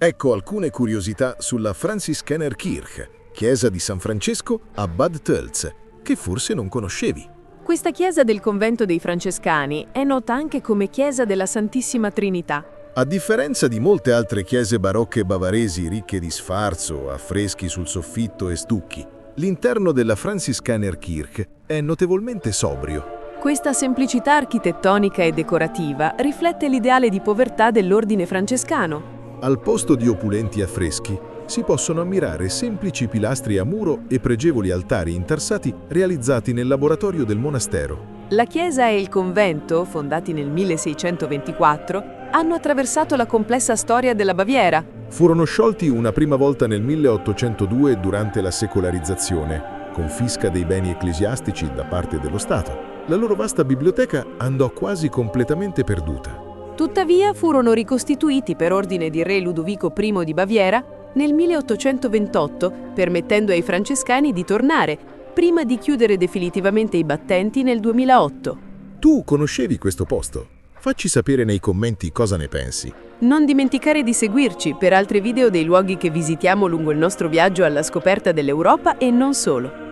Ecco alcune curiosità sulla Franziskanerkirche, chiesa di San Francesco a Bad Tölz, che forse non conoscevi. Questa chiesa del convento dei Francescani è nota anche come chiesa della Santissima Trinità. A differenza di molte altre chiese barocche bavaresi ricche di sfarzo, affreschi sul soffitto e stucchi, l'interno della Franziskanerkirche è notevolmente sobrio. Questa semplicità architettonica e decorativa riflette l'ideale di povertà dell'ordine francescano. Al posto di opulenti affreschi si possono ammirare semplici pilastri a muro e pregevoli altari intarsati realizzati nel laboratorio del monastero. La chiesa e il convento, fondati nel 1624, hanno attraversato la complessa storia della Baviera. Furono sciolti una prima volta nel 1802 durante la secolarizzazione, confisca dei beni ecclesiastici da parte dello Stato. La loro vasta biblioteca andò quasi completamente perduta. Tuttavia furono ricostituiti per ordine di re Ludovico I di Baviera nel 1828, permettendo ai francescani di tornare, prima di chiudere definitivamente i battenti nel 2008. Tu conoscevi questo posto? Facci sapere nei commenti cosa ne pensi. Non dimenticare di seguirci per altri video dei luoghi che visitiamo lungo il nostro viaggio alla scoperta dell'Europa e non solo.